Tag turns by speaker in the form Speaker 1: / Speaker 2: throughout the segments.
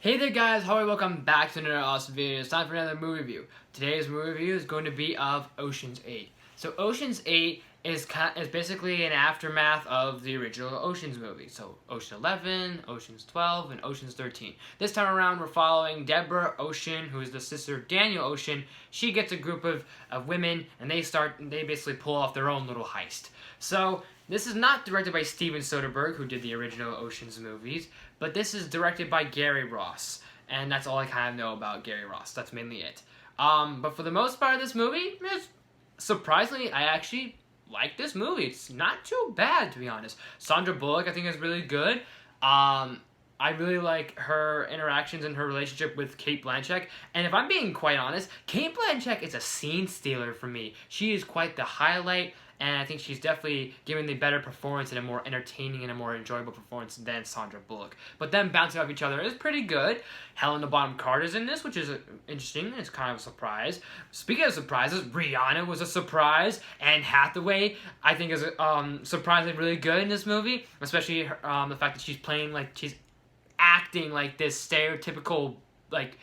Speaker 1: Hey there guys, how are you? Welcome back to another awesome video. It's time for another movie review. Today's movie review is going to be of Ocean's 8. So Ocean's 8 is basically an aftermath of the original Ocean's movie. So Ocean 11, Ocean's 12, and Ocean's 13. This time around we're following Deborah Ocean, who is the sister of Daniel Ocean. She gets a group of women and they basically pull off their own little heist. So this is not directed by Steven Soderbergh, who did the original Ocean's movies, but this is directed by Gary Ross, and that's all I kind of know about Gary Ross. That's mainly it. But for the most part of this movie, surprisingly, I actually like this movie. It's not too bad, to be honest. Sandra Bullock, I think, is really good. I really like her interactions and her relationship with Cate Blanchett. And if I'm being quite honest, Cate Blanchett is a scene stealer for me. She is quite the highlight, and I think she's definitely giving the better performance and a more entertaining and a more enjoyable performance than Sandra Bullock. But them bouncing off each other is pretty good. Helena Bonham Carter's in this, which is interesting. It's kind of a surprise. Speaking of surprises, Rihanna was a surprise. Anne Hathaway, I think, is surprisingly really good in this movie. Especially the fact that she's playing, like, she's acting like this stereotypical, like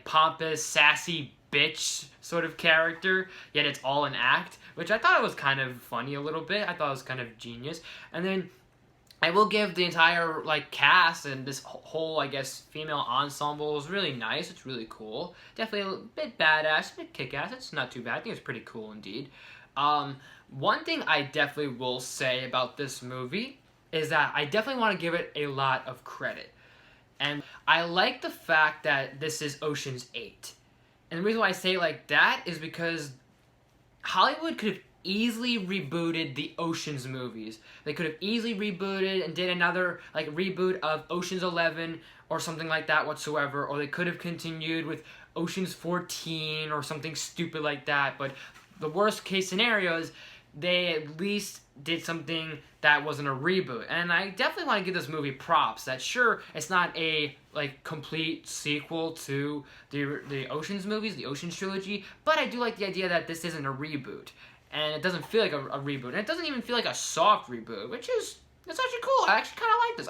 Speaker 1: pompous, sassy bitch sort of character, yet it's all an act, which I thought was kind of funny a little bit. I thought it was kind of genius. And then I will give the entire cast and this whole, I guess, female ensemble is really nice. It's really cool. Definitely a bit badass, a bit kick-ass. It's not too bad. I think it's pretty cool indeed. One thing I definitely will say about this movie is that I definitely want to give it a lot of credit. And I like the fact that this is Ocean's 8. And the reason why I say it like that is because Hollywood could have easily rebooted the Ocean's movies. They could have easily rebooted and did another reboot of Ocean's 11 or something like that whatsoever. Or they could have continued with Ocean's 14 or something stupid like that. But the worst case scenario is they at least did something that wasn't a reboot. And I definitely want to give this movie props. That sure, it's not a complete sequel to the Ocean's movies, the Ocean's trilogy, but I do like the idea that this isn't a reboot. And it doesn't feel like a reboot. And it doesn't even feel like a soft reboot, which is, it's actually cool. I actually kind of like this.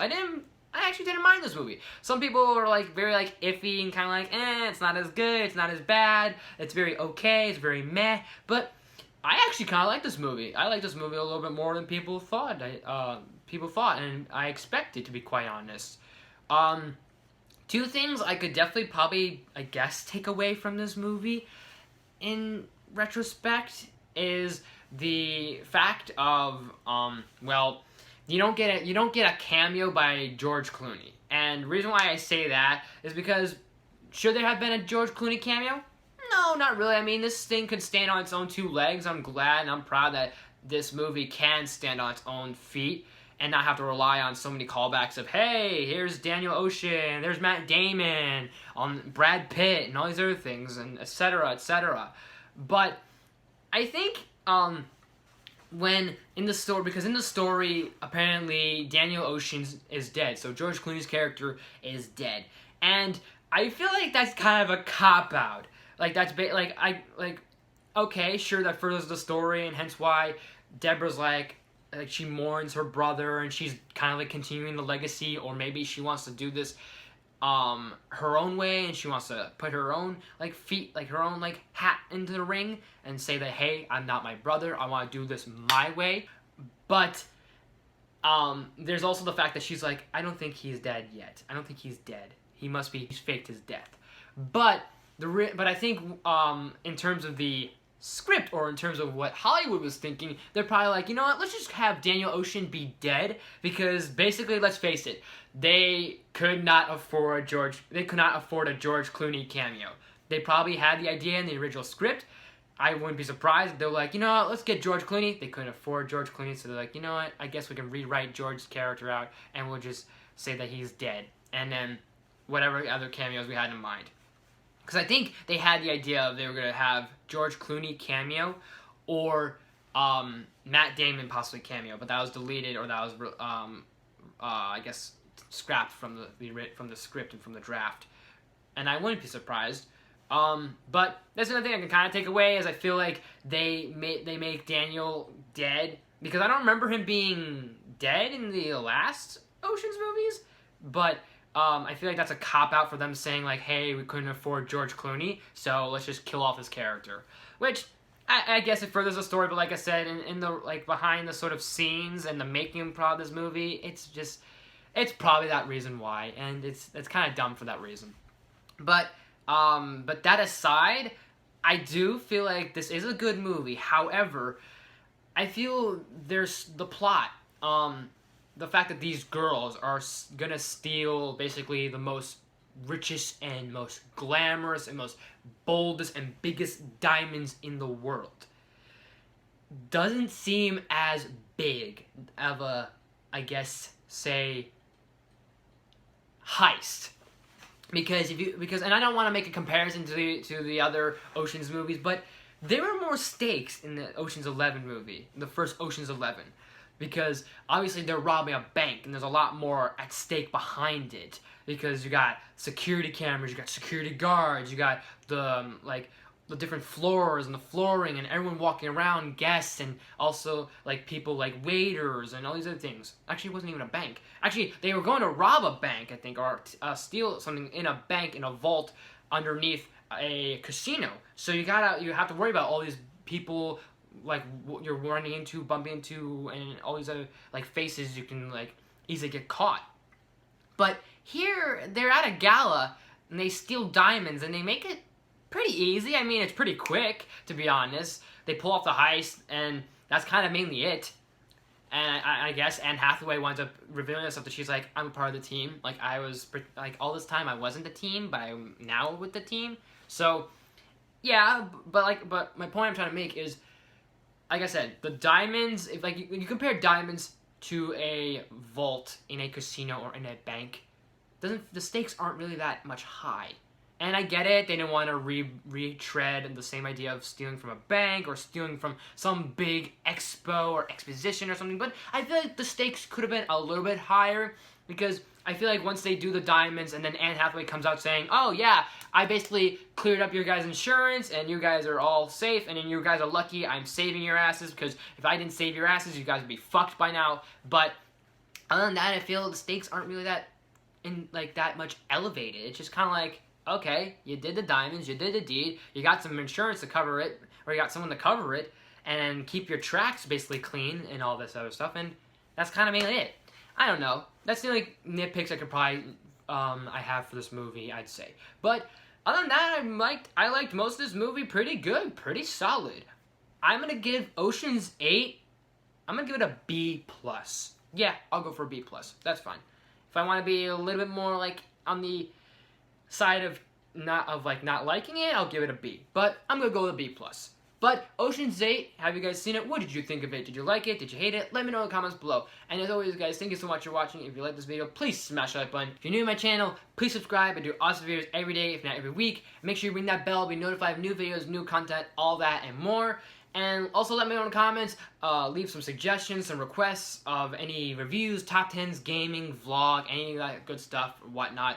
Speaker 1: I actually didn't mind this movie. Some people are very iffy and kind of it's not as good, it's not as bad, it's very okay, it's very meh, but I actually kind of like this movie. I like this movie a little bit more than people thought. And I expected, to be quite honest. Two things I could definitely probably, I guess, take away from this movie in retrospect is the fact of, you don't get a cameo by George Clooney. And the reason why I say that is because should there have been a George Clooney cameo? No, not really. I mean, this thing could stand on its own two legs. I'm glad and I'm proud that this movie can stand on its own feet and not have to rely on so many callbacks of, hey, here's Daniel Ocean, there's Matt Damon, Brad Pitt, and all these other things, and etc., etc. But I think when in the story, because in the story, apparently Daniel Ocean is dead, so George Clooney's character is dead, and I feel like that's kind of a cop-out. Okay, sure, that furthers the story, and hence why Deborah's she mourns her brother, and she's kind of continuing the legacy, or maybe she wants to do this her own way, and she wants to put her own feet, her own hat into the ring, and say that, hey, I'm not my brother, I want to do this my way. But there's also the fact that she's I don't think he's dead yet. I don't think he's dead. He's faked his death. But I think in terms of the script, or in terms of what Hollywood was thinking, they're probably you know what, let's just have Daniel Ocean be dead, because basically, let's face it, they could not afford a George Clooney cameo. They probably had the idea in the original script. I wouldn't be surprised if they were you know what, let's get George Clooney. They couldn't afford George Clooney, so they're you know what, I guess we can rewrite George's character out, and we'll just say that he's dead, and then whatever other cameos we had in mind. Because I think they had the idea of they were going to have George Clooney cameo, or Matt Damon possibly cameo, but that was deleted, or that was, I guess, scrapped from the script and from the draft. And I wouldn't be surprised. But that's another thing I can kind of take away, is I feel like they make Daniel dead, because I don't remember him being dead in the last Ocean's movies, but I feel like that's a cop-out for them saying, like, hey, we couldn't afford George Clooney, so let's just kill off his character. Which, I guess it furthers the story, but like I said, in the, like, behind the sort of scenes and the making of this movie, it's probably that reason why, and it's kind of dumb for that reason. But that aside, I do feel like this is a good movie. However, I feel there's the plot. The fact that these girls are gonna steal basically the most richest and most glamorous and most boldest and biggest diamonds in the world doesn't seem as big of a, I guess, say, heist. Because and I don't want to make a comparison to the other Ocean's movies, but there were more stakes in the Ocean's 11 movie, the first Ocean's 11, because obviously they're robbing a bank and there's a lot more at stake behind it, because you got security cameras, you got security guards, you got the the different floors and the flooring and everyone walking around, guests, and also like people like waiters and all these other things. Actually, it wasn't even a bank. Actually, they were going to rob a bank, I think, or steal something in a bank, in a vault underneath a casino. So you have to worry about all these people like you're running into, bumping into, and all these other like faces you can like easily get caught. But here they're at a gala and they steal diamonds and they make it pretty easy. I mean, it's pretty quick, to be honest. They pull off the heist, and that's kind of mainly it. And I guess Anne Hathaway winds up revealing herself that she's like, I'm a part of the team. Like, I was, like, all this time I wasn't the team, but I'm now with the team. So, yeah, but my point I'm trying to make is, like I said, the diamonds, if, like, you compare diamonds to a vault in a casino or in a bank, the stakes aren't really that much high. And I get it, they didn't want to retread the same idea of stealing from a bank or stealing from some big expo or exposition or something, but I feel like the stakes could have been a little bit higher, because I feel like once they do the diamonds and then Anne Hathaway comes out saying, oh yeah, I basically cleared up your guys' insurance and you guys are all safe and then you guys are lucky I'm saving your asses, because if I didn't save your asses, you guys would be fucked by now. But other than that, I feel the stakes aren't really that much elevated. It's just kind of like, okay, you did the diamonds, you did the deed, you got some insurance to cover it, or you got someone to cover it, and keep your tracks basically clean and all this other stuff, and that's kind of mainly it. I don't know. That's the only nitpicks I could probably I have for this movie, I'd say. But other than that, I liked most of this movie pretty good, pretty solid. I'm gonna give Ocean's 8, I'm gonna give it a B+. Yeah, I'll go for a B+. That's fine. If I want to be a little bit more like on the side of not liking it, I'll give it a B. But I'm gonna go with a B+. But Ocean's 8, have you guys seen it? What did you think of it? Did you like it? Did you hate it? Let me know in the comments below. And as always, guys, thank you so much for watching. If you like this video, please smash the like button. If you're new to my channel, please subscribe. I do awesome videos every day, if not every week. Make sure you ring that bell, be notified of new videos, new content, all that and more. And also let me know in the comments, leave some suggestions, some requests of any reviews, top 10s, gaming, vlog, any of that good stuff, or whatnot.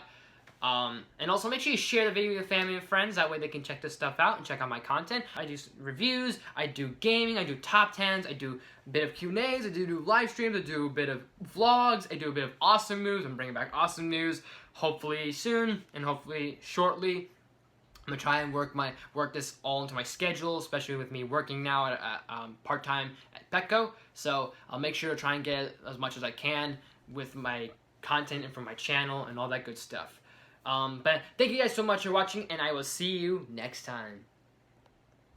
Speaker 1: And also make sure you share the video with your family and friends, that way they can check this stuff out and check out my content. I do reviews, I do gaming, I do top 10s, I do a bit of Q&As, I do live streams, I do a bit of vlogs, I do a bit of awesome news. I'm bringing back awesome news, hopefully soon, and hopefully shortly. I'm gonna try and work this all into my schedule, especially with me working now at part-time at Petco. So I'll make sure to try and get as much as I can with my content and from my channel and all that good stuff. But thank you guys so much for watching, and I will see you next time.